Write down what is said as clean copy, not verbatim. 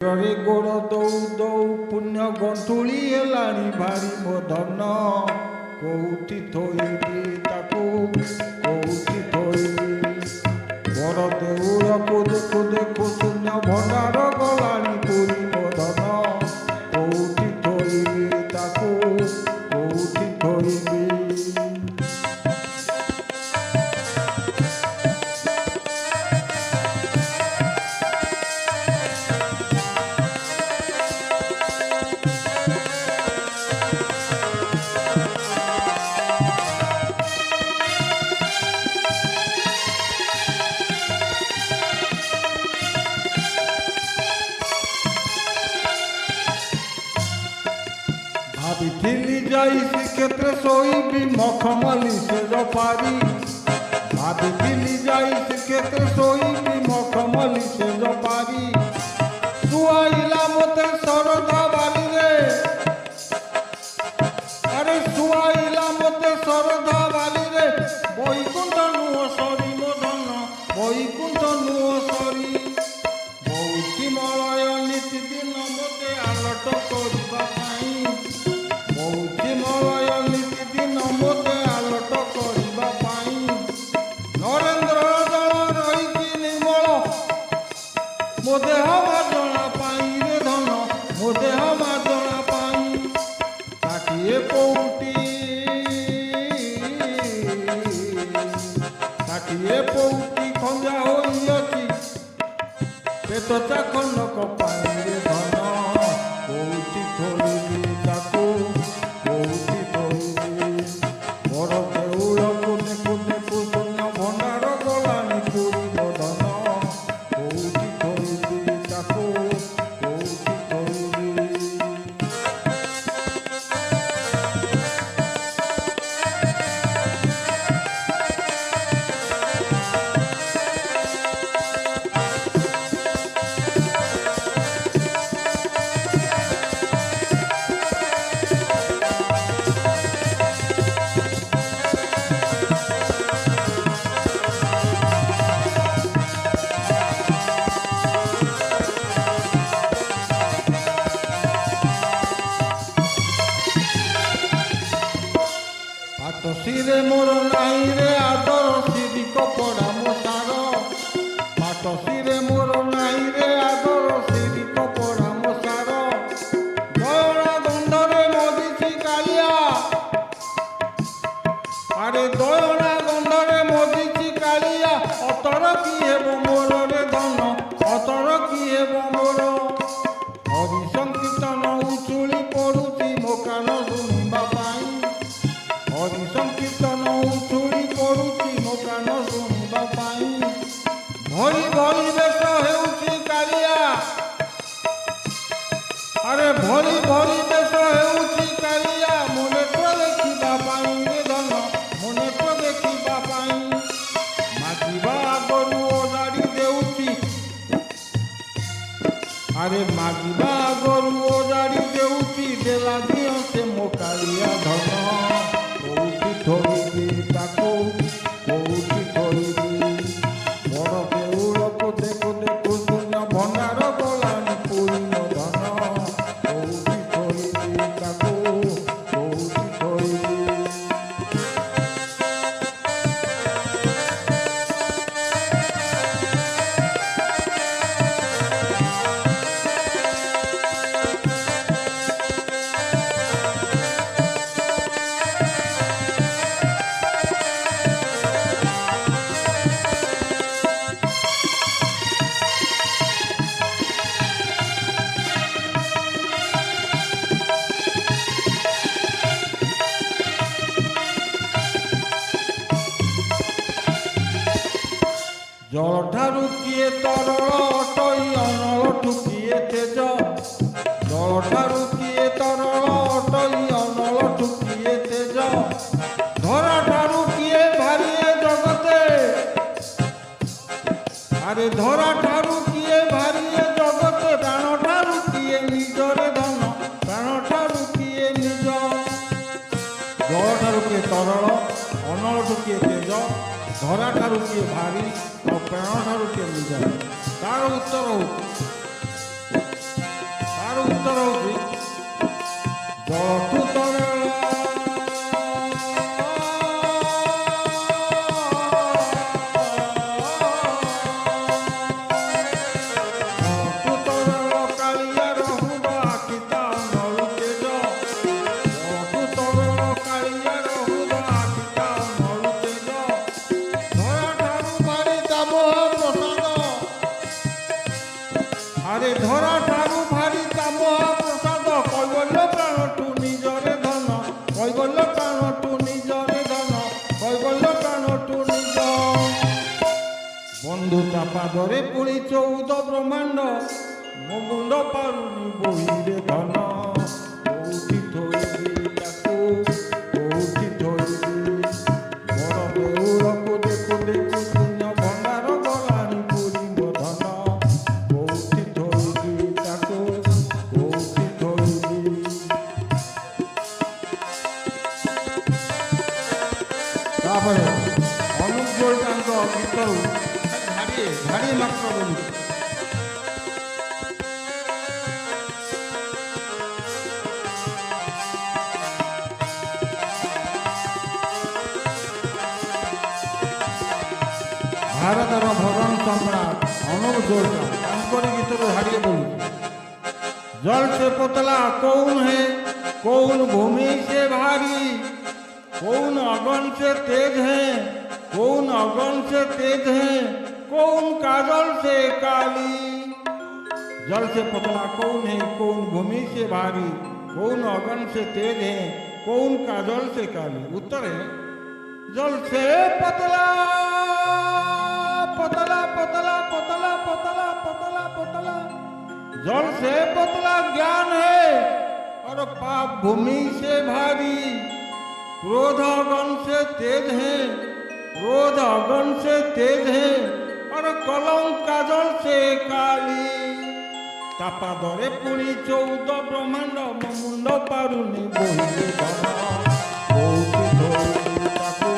ରେ ଗୋଡ଼ ଦଉ ଦଉ ପୁଣ୍ୟ ଗଣ୍ଠୁଳି ହେଲାଣି ଭାରି ମୋ ଧନ କୋଉଠି ଥୋଇବି ତାକୁ କୋଉଠି ଥୋଇବି ବଡ଼ ଦେଉଳକୁ ଦେଖୁ ଦେଖୁ ଶୂନ୍ୟ ଭଣ୍ଡାର ଗଲାଣି ପୁରୀ ମୋ ଧନ କୋଉଠି ଥୋଇବି ତାକୁ କୋଉଠି ଥୋଇବି। ভাবিଥିଲି যাই শ্রীক্ষেত্রে শোইবি মখমলি সেজ পারি ভাবিଥିଲି যাই শ্রীক্ষেত্রে শোইবি মখমলি সেজ পারি শুয়াইলা মতে শরধা বালিরে আরে শুয়াইলা মতে শরধা বালিরে বৈকুণ্ঠ নুহ সরি মো ধন বৈকুণ্ঠ নুহ সরি বৌচি মলয় নিতিদিন মতে আলট করিবা পাই বৌচি মলয় নিতিদিন মতে আলট করিবা পাই নরেন্দ্র জল রহিছি নির্মল মো দেহ মার্জনা পাই রে ধন মো দেহ মার্জনা পাই ষাঠিয়ে পৌটি খঞ্জা হইয়াছি পেট চাখণ্ডক পাই রে ধন কোউঠি থইবি তাকু কোউঠি থইবি বড় দেউলকু দেখু দেখু শূন্য ভণ্ডার গলানি পুরী মো ধন কোউঠি থইবি তাকু কোউঠি থইবি। পাটশিরে মোর নাই রে আদর সিরি কপড়া মশার পাটশিরে মোর নাই রে আদর সিরি কপড়া মশার দয়না গন্ধরে মদিছি কালিয়া আরে দয়না গন্ধরে মদিছি কালিয়া অতর কি হেব মোর রে ধন অতর কি হেব মোর হরি সংকীর্তন উচুলি পড়ুছি মো কান শুনিবা পাই হরি সংকীর্তন উচুলি পড়ুছি মো কান শুনিবা পাই ভরি ভরি বেশ হেউছি কালিয়া আরে ভরি ভরি বেশ হেউছি কালিয়া মনে তো দেখিবা পাই রে ধন মনে তো দেখিবা পাই মাগিবা গরু ওজাড়ি দেউছি আরে মাগিবা গরু ওজাড়ি দেউছি দেলা দিও সে মো কালিয়া ধন কোউঠি থইবি তাকু কোউঠি থইবি বড় দেউলকু দেখু দেখু শূন্য ভণ্ডার গলানি পুরী মো ধন কোউঠি থইবি তাকু কোউঠি থইবি। জলঠারু কিয়ে তরল অটই অনলঠু কিয়ে তেজ জলঠারু কিয়ে তরল অটই অনলঠু কিয়ে তেজ ধরাঠারু কিয়ে ভারিয়ে জগতে আরে ধরাঠারু কিয়ে ভারিয়ে জগতে প্রাণঠারু কিয়ে নিজরে ধন প্রাণঠারু কিয়ে নিজ জলঠারু কিয়ে তরল অনলঠু কিয়ে তেজ ধরাঠারু কিয়ে ভারী ଆଉ ପ୍ରାଣଠାରୁ କେମିତି ଯାଏ ତାର ଉତ୍ତର ହେଉଛି ଉତ୍ତର ହେଉଛି ଜଳଠୁ ତରଳ আরে ধরা ঠারু ভারি তাম প্রসাদ কৈবল্য প্রাণটু নিজরে ধন কৈবল্য প্রাণটু নিজরে ধন কৈবল্য প্রাণটু নিজ বন্ধু চাপাদরে পুরি 14 ব্রহ্মাণ্ড ମୋ ମୁଣ୍ଡ ପାରୁନି ବହିରେ ଧନ କୋଉଠି ଥୋଇବି ତାକୁ କୋଉଠି ଥୋଇବି ବଡ଼ ଦେଉଳକୁ ଦେଖୁ ଦେଖୁ ଶୂନ୍ୟ ଭଣ୍ଡାର ଗଲାଣି ପୁରୀ ମୋ ଧନ କୋଉଠି ଥୋଇବି ତାକୁ କୋଉଠି ଥୋଇବି। ତାପରେ ଅନୁଗୁଳ ତାଙ୍କ ଗୀତରୁ ଧାଡ଼ିଏ ମାତ୍ର ବୋଲୁଛି भारतर भगवान सम्राट अनुप जोड़का अंकुरी गीत हारिए बोलू जल से पतला कौन है कौन भूमि से भारी कौन अगन से तेज है कौन अगन से तेज है कौन काजल से काली। जल से पतला कौन है कौन भूमि से भारी कौन अगन से तेज है कौन काजल से काली। उत्तर है जल से पतला पतला पतला पतला पतला पतला पतला जल से पतला ज्ञान है और पाप भूमि से भारी क्रोध अगन से तेज है क्रोध अगन से तेज है और कलंक काजल से काली। तापादरे पुरी 14 ब्रह्मांड मो मुंड पारुनी बहिले धन कोउठी धोइबी ताकू